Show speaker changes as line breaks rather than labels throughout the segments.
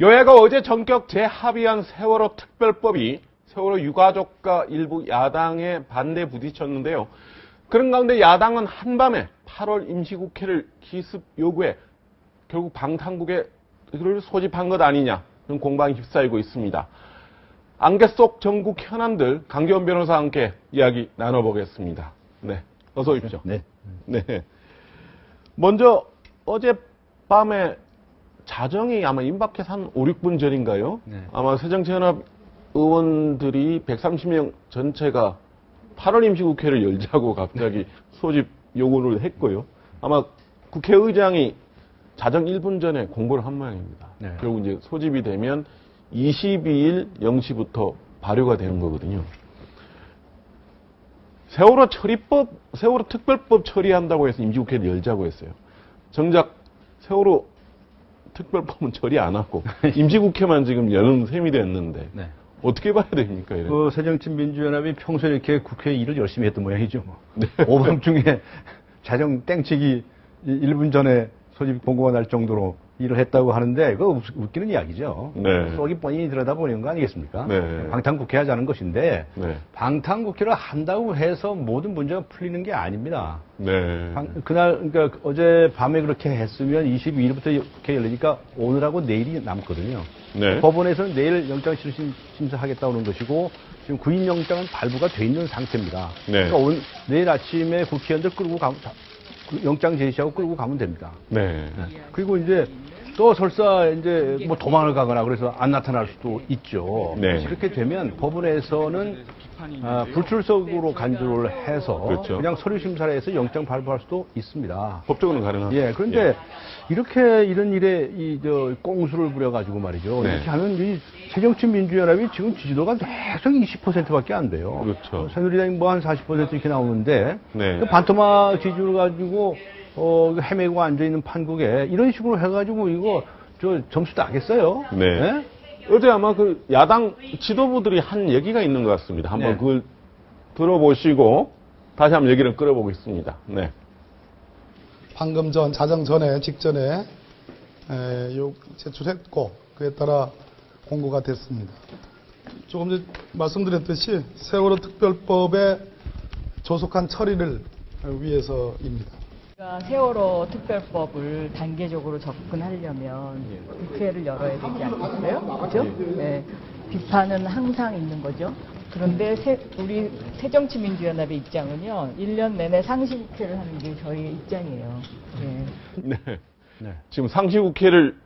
여야가 어제 전격 재합의한 세월호 특별법이 세월호 유가족과 일부 야당의 반대에 부딪혔는데요. 그런 가운데 야당은 한밤에 8월 임시국회를 기습 요구해 결국 방탄국회를 소집한 것 아니냐 그런 공방이 휩싸이고 있습니다. 안개 속 전국 현안들 강기원 변호사와 함께 이야기 나눠보겠습니다. 네, 어서 오십시오.
네.
네. 먼저 어젯밤에 자정이 아마 임박해서 한 5, 6분 전인가요?
네.
아마 새정치연합 의원들이 130명 전체가 8월 임시국회를 열자고 갑자기 소집 요구를 했고요. 아마 국회의장이 자정 1분 전에 공고를 한 모양입니다.
네.
결국 이제 소집이 되면 22일 0시부터 발효가 되는 거거든요. 세월호 특별법 처리한다고 해서 임시국회를 열자고 했어요. 정작 세월호 특별법은 처리 안 하고 임시국회만 지금 여는 셈이 됐는데
네.
어떻게 봐야 됩니까? 이런.
새정치민주연합이 평소에 이렇게 국회 일을 열심히 했던 모양이죠. 뭐.
네.
오밤중에 자정 땡치기 1분 전에 소집 공고가 날 정도로 일을 했다고 하는데 그거 웃기는 이야기죠.
네.
속이 뻔히 들여다보는 거 아니겠습니까?
네.
방탄국회 하자는 것인데
네.
방탄국회를 한다고 해서 모든 문제가 풀리는 게 아닙니다.
네.
그러니까 어제 밤에 그렇게 했으면 22일부터 국회 열리니까 오늘하고 내일이 남거든요.
네.
법원에서는 내일 영장 심사하겠다고 하는 것이고 지금 구인영장은 발부가 돼 있는 상태입니다.
네.
그러니까 내일 아침에 국회의원들 끌고 가면 영장 제시하고 끌고 가면 됩니다.
네.
그리고 이제 또 설사 이제 뭐 도망을 가거나 그래서 안 나타날 수도 있죠.
네.
그렇게 되면 법원에서는 불출석으로 간주를 해서
그렇죠.
그냥 서류 심사를 해서 영장 발부할 수도 있습니다.
법적으로는 가능하죠.
예, 그런데 이렇게 이런 일에 꽁수를 부려가지고 말이죠.
네.
이렇게 하면 이 새정치민주연합이 지금 지지도가 계속 20%밖에 안 돼요.
그렇죠.
새누리당이 뭐 한 40% 이렇게 나오는데
네.
그 반토막 지지를 가지고 헤매고 앉아있는 판국에 이런 식으로 해가지고 이거 점수 따겠어요?
네.
네?
어제 아마 그 야당 지도부들이 한 얘기가 있는 것 같습니다. 한번
네.
그걸 들어보시고 다시 한번 얘기를 끌어보겠습니다. 네.
방금 자정 전에 직전에 제출했고 그에 따라 공고가 됐습니다. 조금 전에 말씀드렸듯이 세월호 특별법의 조속한 처리를 위해서입니다.
세월호 특별법을 단계적으로 접근하려면 국회를 열어야 되지 않겠어요? 그죠? 네. 비판은 항상 있는 거죠. 그런데 우리 새정치민주연합의 입장은요, 1년 내내 상시국회를 하는 게 저희의 입장이에요. 네.
네.
네.
지금 상시국회를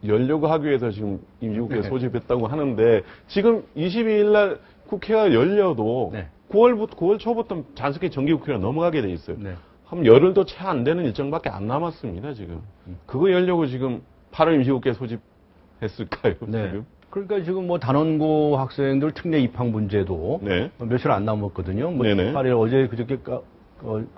열려고 하기 위해서 지금 임시국회
네.
소집했다고 하는데 지금 22일 날 국회가 열려도
네.
9월 초부터 잔석히 정기국회가 넘어가게 돼 있어요.
네.
한 열흘도 채 안 되는 일정밖에 안 남았습니다, 지금. 그거 열려고 지금 8월 임시국회 소집했을까요,
네.
지금?
그러니까 지금 뭐 단원고 학생들 특례 입학 문제도
네.
며칠 안 남았거든요. 뭐
네네.
18일 어제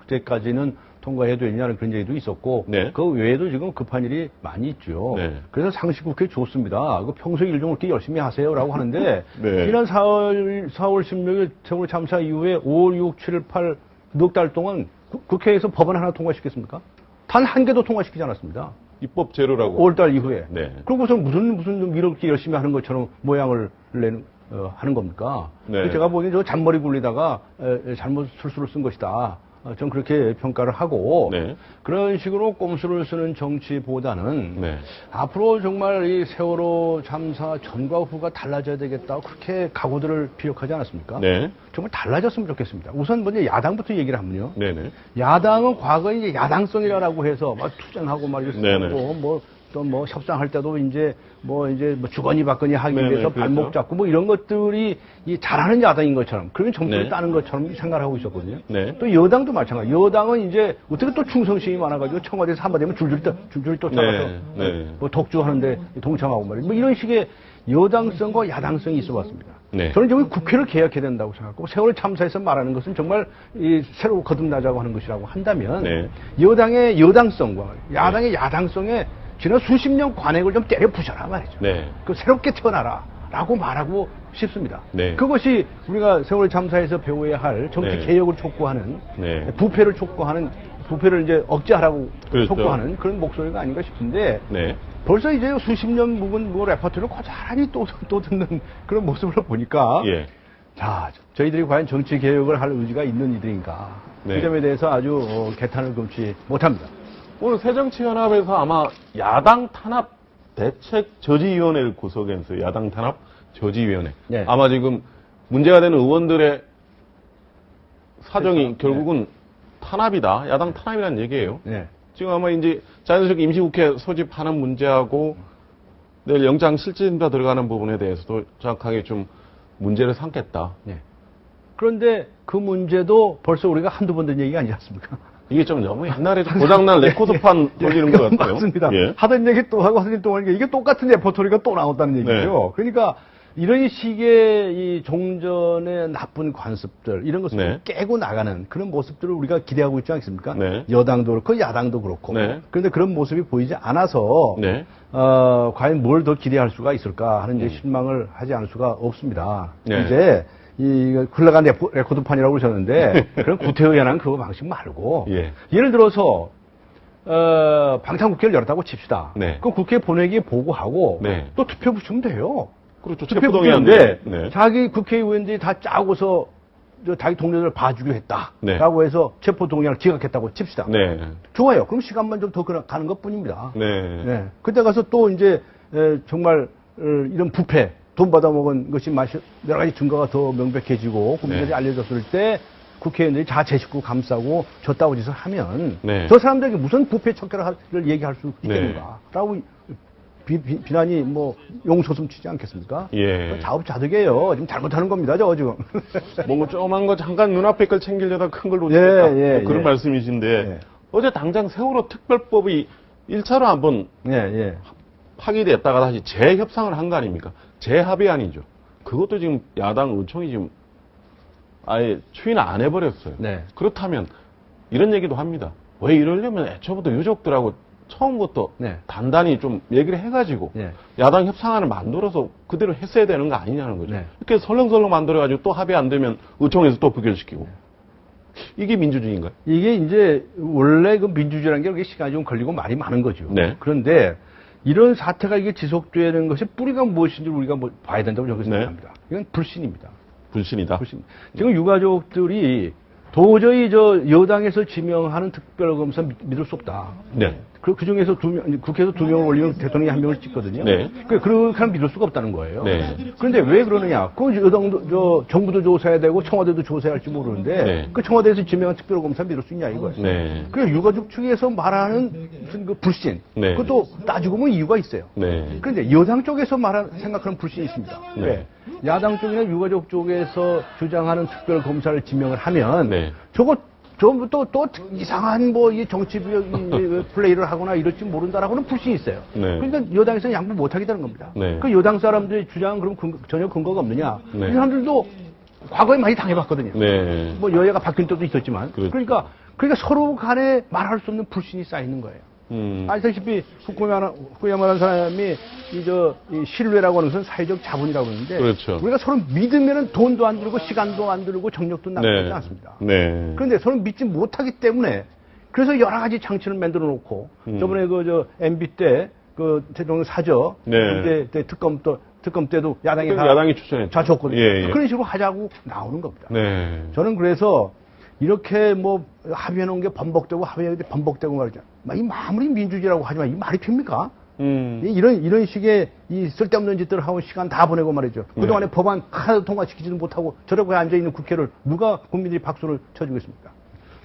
그제까지는 통과해도 되냐는 그런 얘기도 있었고
네.
그 외에도 지금 급한 일이 많이 있죠.
네.
그래서 상시국회 좋습니다. 그 평소에 일정을 이렇게 열심히 하세요라고 하는데
네.
지난 4월 16일 세월호 참사 이후에 5월 6, 7, 8 넉 달 동안 국회에서 법안 하나 통과시켰습니까? 단 한 개도 통과시키지 않았습니다.
입법 제로라고.
5월달 이후에.
네.
그러고서 무슨 이렇게 열심히 하는 것처럼 모양을 하는 겁니까?
네.
제가 보기엔 저 잔머리 굴리다가 잘못 술수를 쓴 것이다. 전 그렇게 평가를 하고
네.
그런 식으로 꼼수를 쓰는 정치보다는
네.
앞으로 정말 이 세월호 참사 전과 후가 달라져야 되겠다. 그렇게 각오들을 피력하지 않았습니까?
네.
정말 달라졌으면 좋겠습니다. 우선 먼저 야당부터 얘기를 하면요.
네네.
야당은 과거에 이제 야당성이라고 해서 막 투쟁하고 말이죠.
네네.
또 뭐 협상할 때도 이제 주거니 받거니 하기
네네,
위해서
그렇죠.
발목 잡고 뭐 이런 것들이 이 잘하는 야당인 것처럼 그러면 점수를
네.
따는 것처럼 생각을 하고 있었거든요.
네.
또 여당도 마찬가지. 여당은 이제 어떻게 또 충성심이 많아가지고 청와대에서 한마디 하면 줄줄이 쫓아가서
네, 네.
뭐 독주하는데 동참하고 말이죠. 뭐 이런 식의 여당성과 야당성이 있어봤습니다.
네.
저는 정말 국회를 개혁해야 된다고 생각하고 세월 참사에서 말하는 것은 정말 새로 거듭나자고 하는 것이라고 한다면
네.
여당의 여당성과 야당의 야당성에 지난 수십 년 관행을 좀 때려 부셔라 말이죠.
네.
그 새롭게 태어나라 라고 말하고 싶습니다.
네.
그것이 우리가 세월 참사에서 배워야 할 정치
네.
개혁을 촉구하는
네.
부패를 이제 억제하라고
그렇죠.
촉구하는 그런 목소리가 아닌가 싶은데
네.
벌써 이제 수십 년 묵은 뭐 레퍼토리를 고스란히 또 듣는 그런 모습을 보니까
예.
자, 저희들이 과연 정치 개혁을 할 의지가 있는 이들인가.
네.
그 점에 대해서 아주 개탄을 금치 못합니다.
오늘 새정치연합에서 아마 야당 탄압 대책 저지위원회를 구성했어요. 야당 탄압 저지위원회.
네.
아마 지금 문제가 되는 의원들의 사정이
그렇죠.
결국은 탄압이다. 야당 탄압이라는 얘기예요.
네.
지금 아마 이제 자연스럽게 임시국회 소집하는 문제하고 내일 영장 실질심사 들어가는 부분에 대해서도 정확하게 좀 문제를 삼겠다.
네. 그런데 그 문제도 벌써 우리가 한두 번 든 얘기가 아니지 않습니까?
이게 좀 너무 옛날에 좀 고장난 레코드판 돌리는 것 같아요.
맞습니다.
예.
하던 얘기 또 하고 하던 또 하는 게 이게 똑같은 레퍼토리가 또 나온다는 얘기죠. 그러니까 이런 식의 이 종전의 나쁜 관습들 이런 것을
네.
깨고 나가는 그런 모습들을 우리가 기대하고 있지 않습니까?
네.
여당도 그렇고 야당도 그렇고.
네.
그런데 그런 모습이 보이지 않아서
네.
과연 뭘 더 기대할 수가 있을까 하는 이제 실망을 하지 않을 수가 없습니다.
네.
이제 이 흘러간 레코드판이라고 그러셨는데 그런 구태의연한 그거 방식 말고
예.
예를 들어서 방탄국회를 열었다고 칩시다.
네.
그럼 국회 본회의에 보고하고
네.
또 투표 붙이면 돼요.
그렇죠.
투표
체포동의안인데
붙이는데 자기 국회의원들이 다 짜고서 자기 동료들을 봐주기로 했다라고 해서 체포동의안을 지각했다고 칩시다.
네.
좋아요. 그럼 시간만 좀 더 가는 것 뿐입니다.
네.
네. 그때 가서 또 이제 정말 이런 부패, 돈 받아먹은 것이 여러 가지 증거가 더 명백해지고 국민들이
네.
알려졌을 때 국회의원들이 제 식구 감싸고 저따구 짓을 하면
네.
저 사람들에게 무슨 부패 척결을 얘기할 수
네.
있겠는가? 라고 비난이 뭐 용솟음 치지 않겠습니까?
예.
자업자득이에요. 지금 잘못하는 겁니다, 저거 지금.
뭔가 조그만 거 잠깐 눈앞에 걸 챙기려다 큰 걸 놓쳤다.
예,
그런
예.
말씀이신데
예.
어제 당장 세월호 특별법이 1차로 한번
예.
파기됐다가 다시 재협상을 한 거 아닙니까? 재합의안이죠. 그것도 지금 야당 의총이 지금 아예 추인 안 해버렸어요.
네.
그렇다면 이런 얘기도 합니다. 왜 이러려면 애초부터 유족들하고 처음부터
네.
단단히 좀 얘기를 해가지고
네.
야당 협상안을 만들어서 그대로 했어야 되는 거 아니냐는 거죠.
네.
이렇게 설렁설렁 만들어가지고 또 합의 안 되면 의총에서 또 부결시키고. 이게 민주주의인가요?
이게 이제 원래 그 민주주의라는 게 그렇게 시간이 좀 걸리고 말이 많은 거죠.
네.
그런데 이런 사태가 이게 지속되는 것이 뿌리가 무엇인지 우리가 봐야 된다고 저는
네.
생각합니다. 이건 불신입니다.
불신이다.
불신. 지금 유가족들이 도저히 여당에서 지명하는 특별검사 믿을 수 없다.
네.
그 중에서 국회에서 2명을 올리면 대통령이 1명을 찍거든요.
네.
그렇게 하면 믿을 수가 없다는 거예요.
네.
그런데 왜 그러느냐? 그 여당도, 정부도 조사해야 되고 청와대도 조사해야 할지 모르는데
네.
그 청와대에서 지명한 특별검사 믿을 수 있냐 이거예요.
네.
그 유가족 측에서 말하는 무슨 그 불신.
네.
그것도 따지고 보면 이유가 있어요.
네.
그런데 여당 쪽에서 생각하는 불신이 있습니다.
네.
왜? 야당 쪽이나 유가족 쪽에서 주장하는 특별검사를 지명을 하면
네.
저거 또 이상한 이 정치 플레이를 하거나 이럴지 모른다라고는 불신이 있어요.
네.
그러니까 여당에서는 양보 못하겠다는 겁니다.
네.
그 여당 사람들의 주장은 그럼 전혀 근거가 없느냐?
네.
이 사람들도 과거에 많이 당해봤거든요.
네.
뭐 여야가 바뀐 때도 있었지만.
그렇죠.
그러니까 서로 간에 말할 수 없는 불신이 쌓이는 거예요. 아시다시피 후쿠야마라는 사람이 이 신뢰라고 하는 것은 사회적 자본이라고 하는데
그렇죠.
우리가 서로 믿으면 돈도 안 들고 시간도 안 들고 정력도 낭비하지
네.
않습니다.
네.
그런데 서로 믿지 못하기 때문에 그래서 여러 가지 장치를 만들어 놓고 저번에 MB 때 대통령 사저
네.
그때 특검 때도 야당이
추천했죠.
좌줬거든요.
예.
그런 식으로 하자고 나오는 겁니다.
네.
저는 그래서 이렇게 합의해 놓은 게 번복되고 번복되고 말이죠. 이 아무리 민주주의라고 하지만 이 말이 됩니까? 이런 식의 이 쓸데없는 짓들을 하고 시간 다 보내고 말이죠. 그동안에 법안 하나도 통과시키지도 못하고 저렇게 앉아있는 국회를 누가 국민들이 박수를 쳐주겠습니까?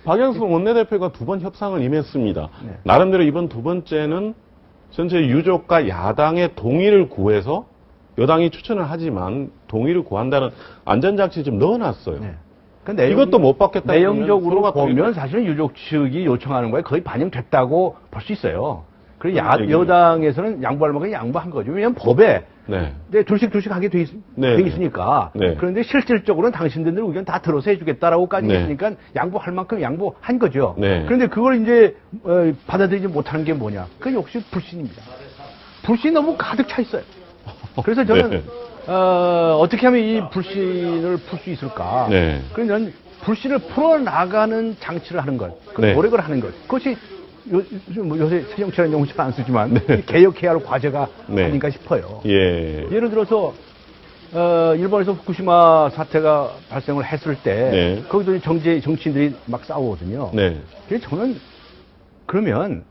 박영수 원내대표가 2번 협상을 임했습니다.
네.
나름대로 이번 2번째는 전체 유족과 야당의 동의를 구해서 여당이 추천을 하지만 동의를 구한다는 안전장치 좀 넣어놨어요.
네.
이것도 못 받겠다.
내용적으로 보면 사실은 유족 측이 요청하는 거에 거의 반영됐다고 볼 수 있어요. 그리고 여당에서는 양보할 만큼 양보한 거죠. 왜냐하면 법에
네.
둘씩 하게 돼 있으니까.
네.
그런데 실질적으로는 당신들 의견 다 들어서 해주겠다라고까지
네.
했으니까 양보할 만큼 양보한 거죠.
네.
그런데 그걸 이제 받아들이지 못하는 게 뭐냐? 그 역시 불신입니다. 불신이 너무 가득 차 있어요. 그래서 저는
네.
어떻게 하면 이 불신을 풀 수 있을까?
네.
그러면 불신을 풀어나가는 장치를 하는 것,
네.
노력을 하는 것, 그것이 요새 새정치라는 용어 잘 안 쓰지만 개혁해야 할 과제가
네.
아닌가 싶어요.
예.
예를 들어서 일본에서 후쿠시마 사태가 발생을 했을 때
네.
거기서 정치인들이 막 싸우거든요.
네.
그래서 저는 그러면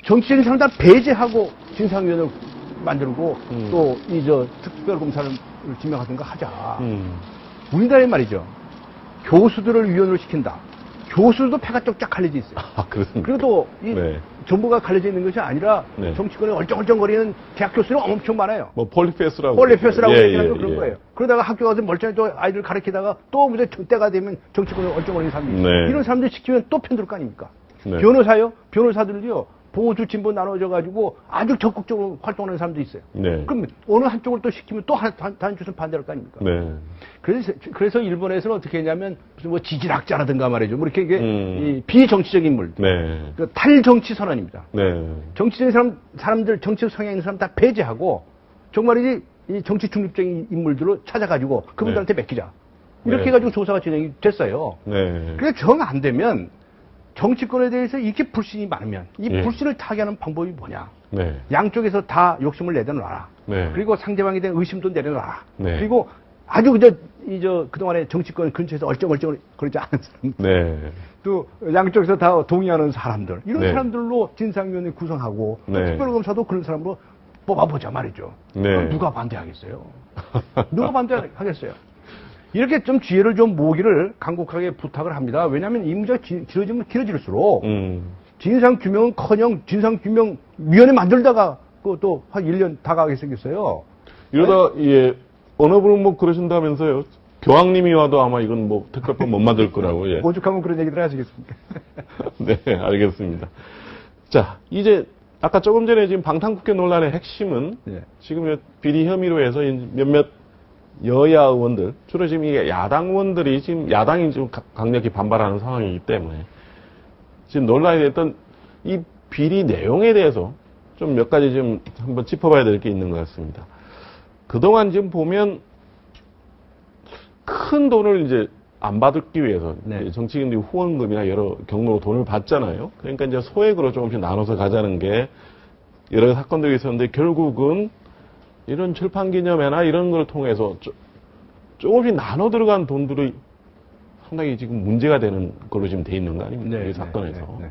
정치적인 사람 다 배제하고 진상위원회를 만들고 또 이 특별검사를 지명하든가 하자. 우리나라에 말이죠. 교수들을 위원으로 시킨다. 교수들도 패가 쫙쫙 갈려져 있어요.
아, 그렇습니까?
그리고 또
네.
정부가 갈려져 있는 것이 아니라
네.
정치권에 얼쩡얼쩡거리는 대학 교수들이 엄청 많아요.
뭐 폴리페스라고.
폴리페스라고
예,
얘기하는 건
예,
그런
예.
거예요. 그러다가 학교 가서 멀쩡히 또 아이들 가르치다가 또 무슨 때가 되면 정치권에 얼쩡거리는 사람들이 있어요.
네.
이런 사람들 시키면 또 편들 거 아닙니까?
네.
변호사요? 변호사들도요. 보수 진보 나눠져가지고 아주 적극적으로 활동하는 사람도 있어요.
네.
그럼 어느 한쪽을 또 시키면 또 다른 쪽은 반대할 거 아닙니까?
네.
그래서 일본에서는 어떻게 했냐면 무슨 뭐 지질학자라든가 말이죠. 뭐 이렇게 이게 이 비정치적인 인물,
네.
그 탈정치 선언입니다.
네.
정치적인 사람들, 정치 성향 있는 사람 다 배제하고 정말이지 이 정치 중립적인 인물들을 찾아가지고 그분들한테 맡기자. 이렇게
네.
해가지고 조사가 진행이 됐어요.
네.
그래서 정 안 되면 정치권에 대해서 이렇게 불신이 많으면 이
예.
불신을 타개하는 방법이 뭐냐?
네.
양쪽에서 다 욕심을 내려놔라.
네.
그리고 상대방에 대한 의심도 내려놔라.
네.
그리고 아주 그동안에 정치권 근처에서 얼쩡얼쩡 그러지 않은 사람,
네.
또 양쪽에서 다 동의하는 사람들, 이런
네.
사람들로 진상위원회 구성하고 또
네.
특별검사도 그런 사람으로 뽑아보자 말이죠.
네.
그럼 누가 반대하겠어요? 누가 반대하겠어요? 이렇게 좀 지혜를 좀 모으기를 간곡하게 부탁을 합니다. 왜냐하면 이 문제가 길어지면 길어질수록 진상규명은커녕 진상규명위원회 만들다가 그것도 한 1년 다가가게 생겼어요.
이러다, 예, 어느 분은 뭐 그러신다면서요. 교황님이 와도 아마 이건 뭐 특별법 못 만들 거라고, 예.
오죽하면 그런 얘기들 하시겠습니까?
네, 알겠습니다. 자, 이제, 아까 조금 전에 지금 방탄국회 논란의 핵심은,
예.
지금 비리 혐의로 해서 몇몇 여야 의원들, 주로 지금 이게 야당 의원들이 지금 야당이 좀 강력히 반발하는 상황이기 때문에, 지금 논란이 됐던 이 비리 내용에 대해서 좀 몇 가지 좀 한번 짚어봐야 될 게 있는 것 같습니다. 그동안 지금 보면 큰 돈을 이제 안 받기 위해서
네.
정치인들이 후원금이나 여러 경로로 돈을 받잖아요. 그러니까 이제 소액으로 조금씩 나눠서 가자는 게 여러 사건들이 있었는데 결국은 이런 출판기념회나 이런 걸 통해서 조금씩 나눠 들어간 돈들이 상당히 지금 문제가 되는 걸로 지금 돼 있는 거 아닙니까? 이 사건에서.
네.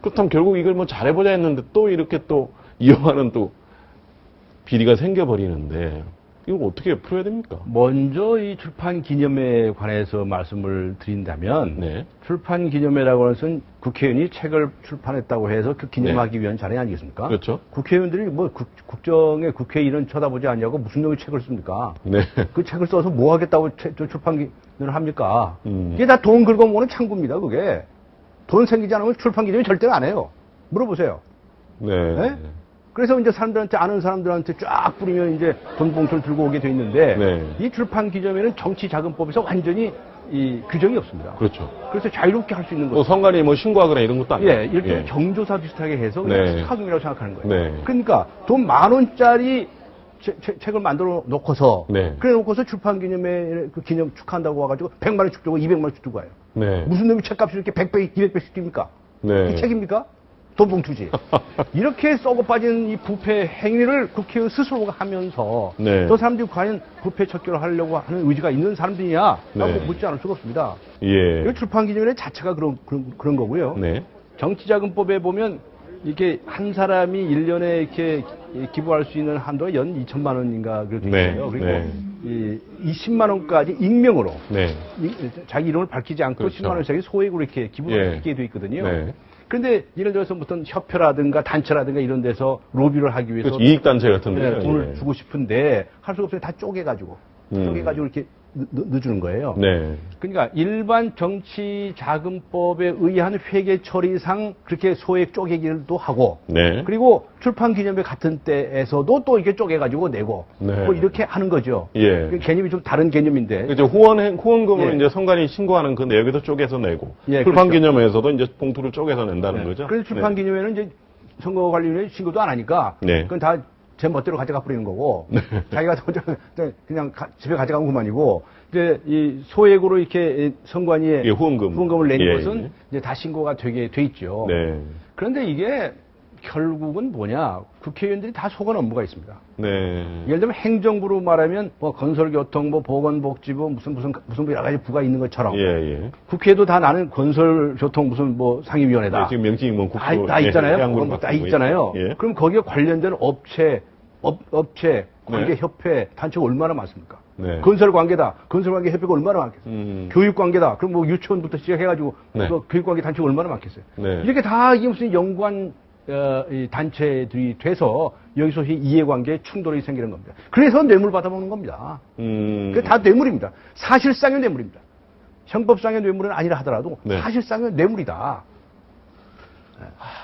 그렇다면 결국 이걸 뭐 잘해보자 했는데 또 이렇게 또 이용하는 또 비리가 생겨버리는데 이걸 어떻게 풀어야 됩니까?
먼저 이 출판 기념회에 관해서 말씀을 드린다면
네.
출판 기념회라고 하는 것은 국회의원이 책을 출판했다고 해서 그 기념하기 위한 자리 아니겠습니까?
그렇죠.
국회의원들이 뭐 국정에 국회 일은 쳐다보지 않냐고 무슨 놈의 책을 씁니까?
네.
그 책을 써서 뭐 하겠다고 출판 기념회를 합니까?
음.
이게 다 돈 긁어모으는 창구입니다, 그게. 돈 생기지 않으면 출판 기념회 절대로 안 해요. 물어보세요.
네.
네? 그래서 이제 사람들한테, 아는 사람들한테 쫙 뿌리면 이제 돈 봉투를 들고 오게 돼 있는데,
네.
이 출판 기념회는 정치자금법에서 완전히 이 규정이 없습니다.
그렇죠.
그래서 자유롭게 할 수 있는
뭐
거죠.
선관위 뭐 신고하거나 이런 것도 아니고.
예, 이렇게 경조사 비슷하게 해서 그냥
네.
축하금이라고 생각하는 거예요.
네.
그러니까 돈 10,000원짜리 책을 만들어 놓고서,
네.
그래 놓고서 출판 기념회 그 기념 축하한다고 와가지고 100만 원씩 주고 200만 원씩 주고 와요.
네.
무슨 놈이 책값이 이렇게 100배, 200배씩 줍니까?
네.
이 책입니까? 돈 봉투지. 이렇게 썩어 빠진 이 부패 행위를 국회의원 스스로가 하면서
네.
저 사람들이 과연 부패 척결을 하려고 하는 의지가 있는 사람들이냐? 라고
네.
묻지 않을 수가 없습니다.
예.
이 출판기념회 자체가 그런 거고요.
네.
정치자금법에 보면 이렇게 한 사람이 1년에 이렇게 기부할 수 있는 한도가 연 2천만 원인가 그렇게
네.
있어요. 그리고
네.
이 20만 원까지 익명으로
네.
자기 이름을 밝히지 않고
그렇죠.
10만 원짜리 소액으로 이렇게 기부를
예.
할 수 있게 돼 있거든요.
네.
그런데 예를 들어서 어떤 협회라든가 단체라든가 이런 데서 로비를 하기 위해서
그렇죠. 이익단체 같은 데.
돈을
예.
주고 싶은데 할 수가 없어요. 다 쪼개가지고 이렇게 넣어주는 거예요.
네.
그러니까 일반 정치자금법에 의한 회계 처리상 그렇게 소액 쪼개기도 하고,
네.
그리고 출판기념회 같은 때에서도 또 이렇게 쪼개가지고 내고,
네.
뭐 이렇게 하는 거죠.
예.
그 개념이 좀 다른 개념인데.
그죠. 후원금을
예.
이제 선관위 신고하는 그 내역에서 쪼개서 내고.
예,
출판기념회에서도 이제 봉투를 쪼개서 낸다는
네.
거죠.
그래서 출판기념회는 이제 선거관리위원회 신고도 안 하니까,
네.
그건 다 제 멋대로 가져가 버리는 거고, 자기가 그냥 집에 가져간 것만이고, 이제 이 소액으로 이렇게 선관위에
예, 후원금을
낸
예,
것은
예.
이제 다 신고가 되게 돼 있죠.
네.
그런데 이게 결국은 뭐냐? 국회의원들이 다 속은 업무가 있습니다.
네.
예를 들면 행정부로 말하면 뭐 건설교통부, 보건복지부 무슨 여러 가지 부가 있는 것처럼
예, 예.
국회에도 다 나는 건설교통 무슨 뭐 상임위원회다.
네, 지금 명칭이 국토
다 있잖아요.
해양부로
다
바꾸고
있잖아요.
있고. 예.
그럼 거기에 관련된 업체, 관계협회, 단체가 얼마나 많습니까?
네.
건설관계다. 건설관계협회가 얼마나 많겠어요? 교육관계다. 그럼 뭐 유치원부터 시작해가지고
네.
그 교육관계 단체가 얼마나 많겠어요?
네.
이렇게 다 이게 무슨 연관 이 단체들이 돼서 여기서 이해관계 충돌이 생기는 겁니다. 그래서 뇌물 받아먹는 겁니다. 그게 다 뇌물입니다. 사실상의 뇌물입니다. 형법상의 뇌물은 아니라 하더라도
네.
사실상의 뇌물이다.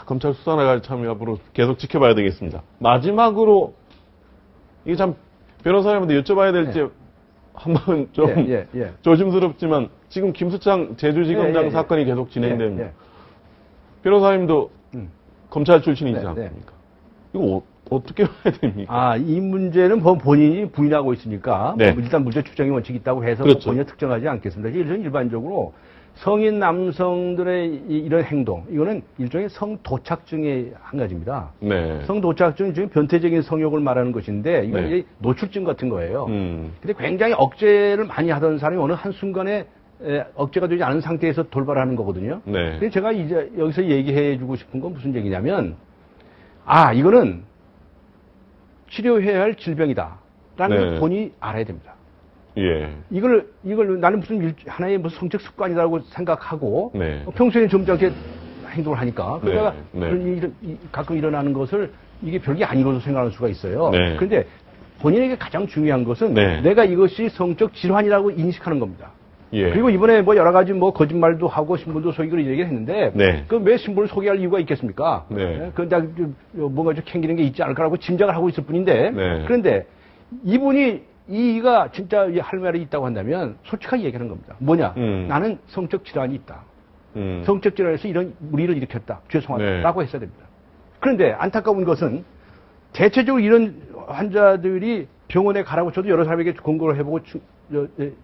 검찰 수사나갈 참 앞으로 계속 지켜봐야 되겠습니다. 마지막으로 이게 참 변호사님한테 여쭤봐야 될지
네.
한번 좀
예.
조심스럽지만 지금 김수창 제주지검장
예.
사건이 계속 진행됩니다.
예.
변호사님도 검찰 출신이지
네,
않습니까? 이거 어떻게 봐야 됩니까?
이 문제는 본인이 부인하고 있으니까
네.
일단 무죄 추정의 원칙이 있다고 해서
그렇죠.
본인은 특정하지 않겠습니다. 일반적으로 성인 남성들의 이런 행동, 이거는 일종의 성도착증의 한 가지입니다.
네.
성도착증은 지금 변태적인 성욕을 말하는 것인데 이건
네.
이제 노출증 같은 거예요.
음.
근데 굉장히 억제를 많이 하던 사람이 어느 한순간에 억제가 되지 않은 상태에서 돌발하는 거거든요.
네.
근데 제가 이제 여기서 얘기해 주고 싶은 건 무슨 얘기냐면, 이거는 치료해야 할 질병이다. 라는
네.
걸 본인이 알아야 됩니다.
예.
이걸 나는 무슨 하나의 무슨 성적 습관이라고 생각하고,
네.
평소에는 점잖게 행동을 하니까, 그러다가
네.
가끔 일어나는 것을 이게 별게 아니고도 생각할 수가 있어요.
네.
그런데 본인에게 가장 중요한 것은
네.
내가 이것이 성적 질환이라고 인식하는 겁니다.
예.
그리고 이번에 뭐 여러 가지 뭐 거짓말도 하고 신분도 속이고 얘기를 했는데
네.
그 왜 신분을 속여야 할 이유가 있겠습니까?
네.
그런데 뭔가 좀 캥기는 게 있지 않을까라고 짐작을 하고 있을 뿐인데
네.
그런데 이가 진짜 이 할 말이 있다고 한다면 솔직하게 얘기하는 겁니다. 뭐냐? 나는 성적 질환이 있다. 성적 질환에서 이런 무리를 일으켰다. 죄송하다라고
네.
했어야 됩니다. 그런데 안타까운 것은 대체적으로 이런 환자들이 병원에 가라고 저도 여러 사람에게 공고를 해보고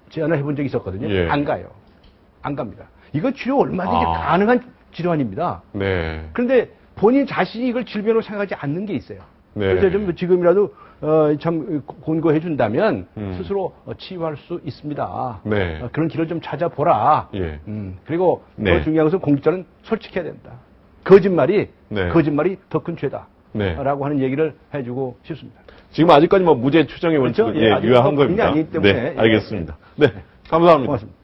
제안을 해본 적이 있었거든요.
예.
안 가요. 안 갑니다. 이건 치료 얼마든지 가능한 질환입니다.
네.
그런데 본인 자신이 이걸 질병으로 생각하지 않는 게 있어요.
네.
그래서 좀 지금이라도 참 권고해 준다면 스스로 치유할 수 있습니다.
네.
그런 길을 좀 찾아보라.
예.
그리고
네.
더 중요한 것은 공직자는 솔직해야 된다. 거짓말이
네.
더 큰 죄다.
네.
라고 하는 얘기를 해주고 싶습니다.
지금 아직까지 뭐 무죄 추정의 원칙은
그렇죠? 예, 아직
유효한
법인이
겁니다.
아니기 때문에.
네, 알겠습니다. 네, 감사합니다.
고맙습니다.